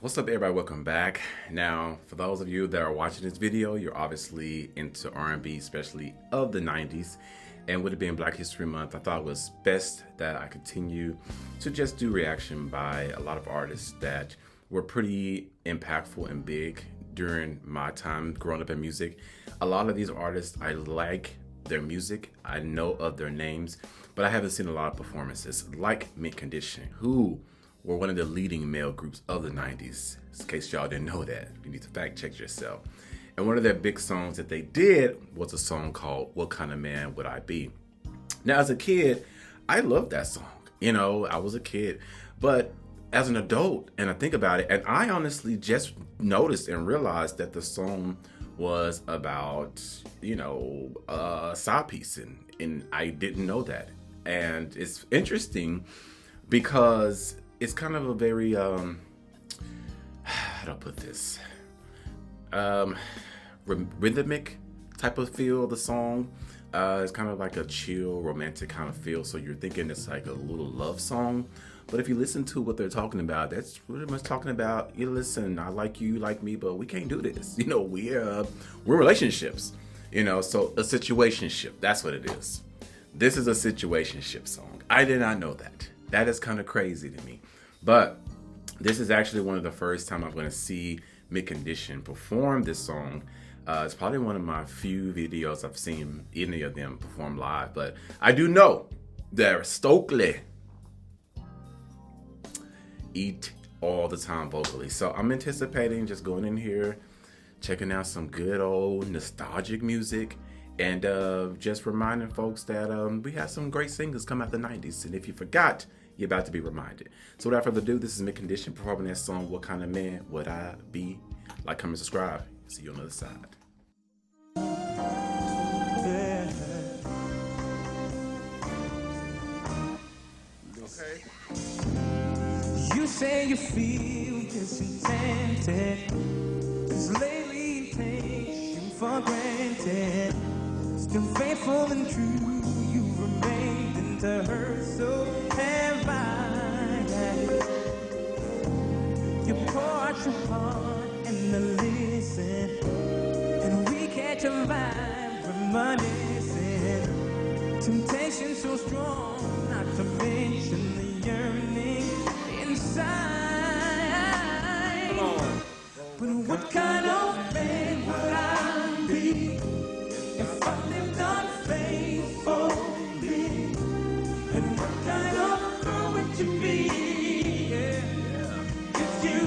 What's up, everybody? Welcome back. Now, for those of you that are watching this video, you're obviously into R&B, especially of the 90s. And with it being Black History Month, I thought it was best that I continue to just do reaction by a lot of artists that were pretty impactful and big during my time growing up in music. A lot of these artists, I like their music, I know of their names, but I haven't seen a lot of performances like Mint Condition, who were one of the leading male groups of the 90s. In case y'all didn't know that, you need to fact check yourself. And one of their big songs that they did was a song called What Kind of Man Would I Be? Now, as a kid, I loved that song. You know, I was a kid. But as an adult, and I think about it, and I honestly just noticed and realized that the song was about, a side piece. And I didn't know that. And it's interesting because it's kind of a very, how do I put this? Rhythmic type of feel of the song. It's kind of like a chill, romantic kind of feel. So you're thinking it's like a little love song. But if you listen to what they're talking about, that's pretty much talking about, listen, I like you, you like me, but we can't do this. We're relationships. So a situationship, that's what it is. This is a situationship song. I did not know that. That is kind of crazy to me. But this is actually one of the first time I'm going to see Mint Condition perform this song. It's probably one of my few videos I've seen any of them perform live. But I do know that Stokely eat all the time vocally. So I'm anticipating just going in here, checking out some good old nostalgic music. And just reminding folks that we had some great singers come out the 90s. And if you forgot, you're about to be reminded. So without further ado, this is Mint Condition performing that song, What Kind of Man Would I Be? Like, comment, subscribe. See you on the other side. Okay. You say you feel disenchanted, 'cause lately it takes you for granted. Still faithful and true, you remained into her, so have I. You pour out your heart and then listen, and we catch a vibe reminiscing. Temptation so strong, not to mention the yearning inside. Come on. But what kind of man would I be if I lived unfaithfully? And what kind of girl would you be, if you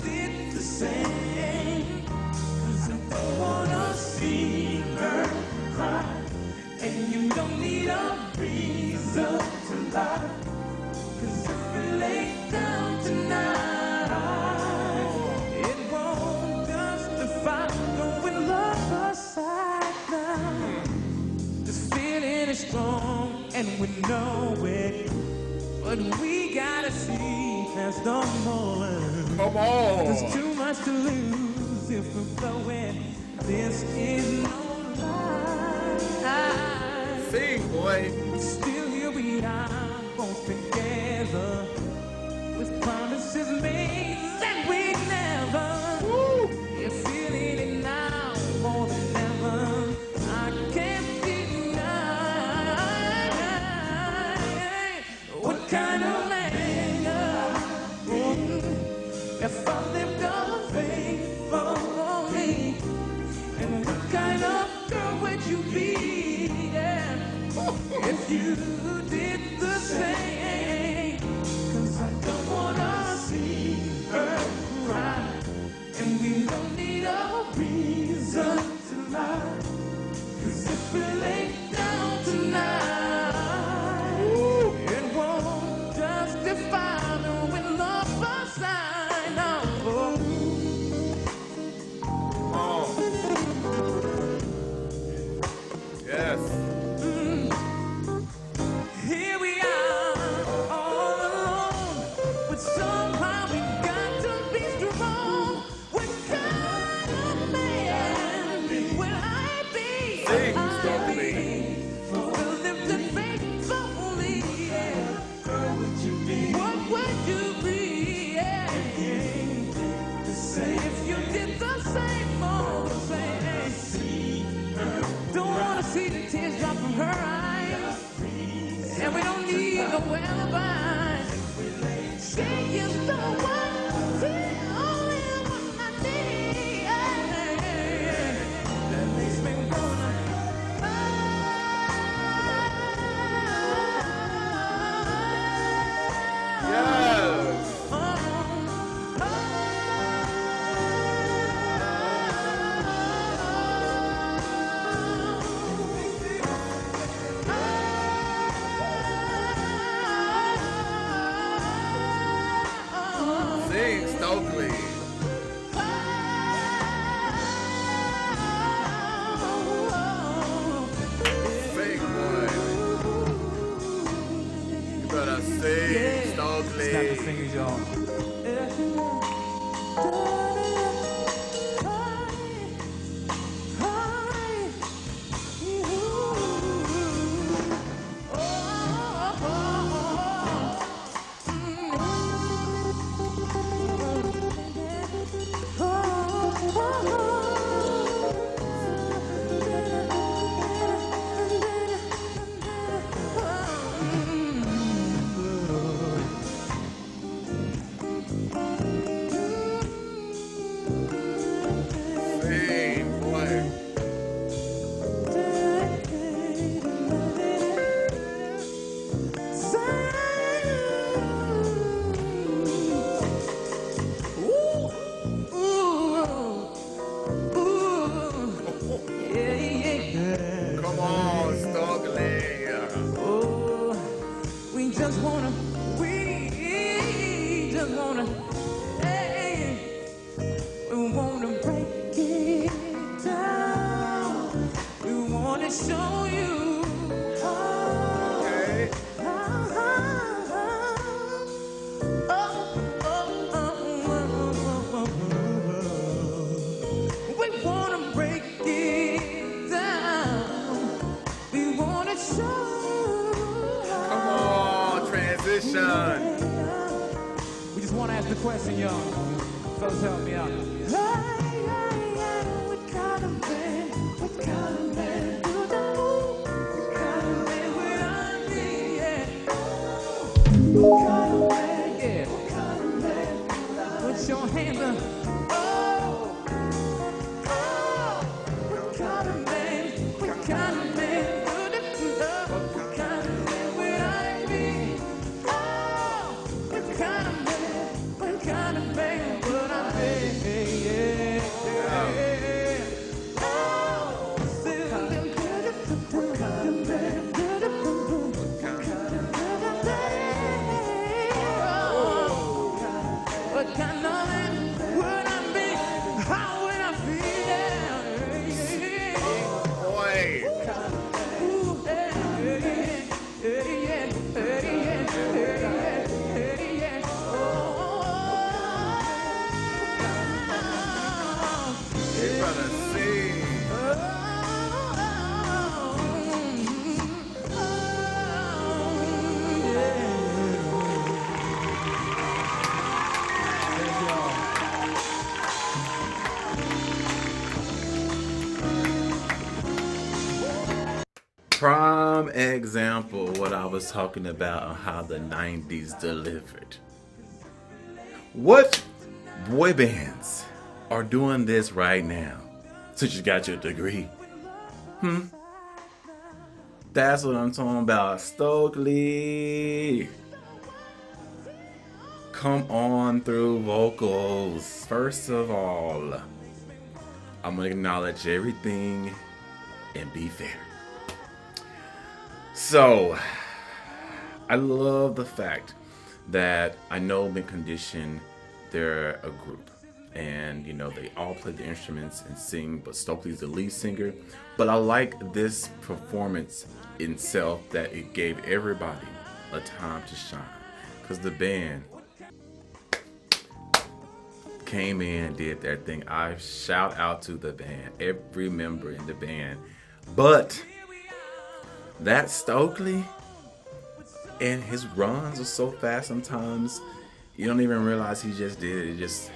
did the same? 'Cause I don't wanna see her cry, and you don't need a reason to lie. 'Cause if we lay down tonight, it won't justify going love aside now. This feeling is strong and we know it, but we gotta see past the moment. Come on. There's too much to lose if we're going. This is no lie. Sing, boy. Still here we are, both together, with promises made that we never. Woo. You're feeling it now more than ever. I can't deny. What kind of man if I lived unfaithfully? And what kind of girl would you be, if you did the same? 'Cause I don't wanna see her cry, and we don't need a reason to lie. 'Cause if we lay down tonight, it won't justify knowing love aside. No. Oh. Yes. Here we are, the alibi. She is the one, the only one I need. That makes me wanna. Yes. Sing, Stokely. Sing, boy. You better sing, Stokely. Snap your fingers, y'all. Sing, boy. Come on, Stokely. We just wanna, hey, we wanna break it down. We wanna show you how. Okay. We wanna break it down. We wanna show you how. Come on, transition. We just wanna ask the question, y'all. Fellas, help me out. What kind of man? What kind of man? What kind of man would I be? Yeah. What kind of man? Yeah. What kind of man? Put your hands up. Oh, oh. What kind of man? What kind of man? What kind of man would I be? Oh, what kind of man? What kind of man would I be? Yeah. Oh, what kind of man would I be? How would I feel? Boy. Ooh, yeah, yeah, yeah, yeah. You better sing. Prime example what I was talking about on how the 90s delivered. What boy bands are doing this right now since you got your degree? That's what I'm talking about. Stokely. Come on through vocals. First of all, I'm gonna acknowledge everything and be fair. So, I love the fact that I know Mint Condition, they're a group. And, you know, they all play the instruments and sing, but Stokely's the lead singer. But I like this performance itself, that it gave everybody a time to shine. Because the band came in, did their thing. I shout out to the band, every member in the band. But that Stokely and his runs are so fast sometimes you don't even realize he just did it. It just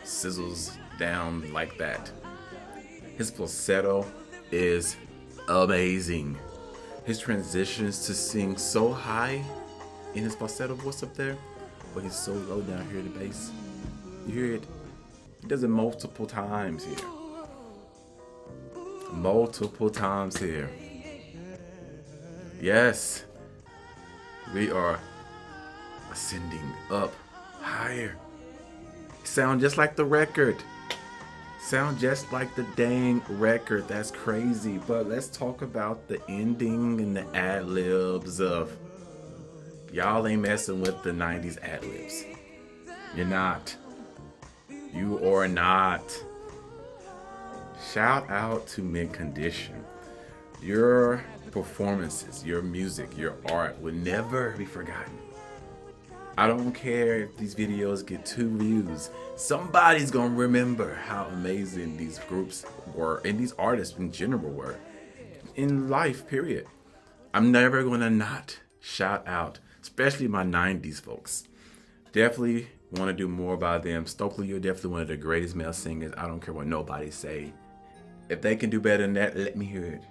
sizzles down like that. His falsetto is amazing. His transitions to sing so high in his falsetto voice up there, but he's so low down here, the bass. You hear it? He does it multiple times here. Multiple times here. Yes. We are ascending up higher. Sound just like the record. Sound just like the dang record. That's crazy. But let's talk about the ending and the ad-libs of... Y'all ain't messing with the 90s ad-libs. You're not. You are not. Shout out to Conditio. Your performances, your music, your art will never be forgotten. I don't care if these videos get 2 views. Somebody's gonna remember how amazing these groups were and these artists in general were in life, period. I'm never gonna not shout out, especially my 90s folks. Definitely want to do more by them. Stokely, you're definitely one of the greatest male singers. I don't care what nobody say. If they can do better than that, let me hear it.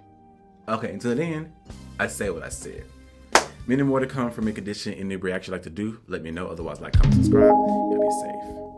Okay, until then, I say what I said. Many more to come from Conditio. Any reaction you like to do, let me know. Otherwise, like, comment, subscribe. You'll be safe.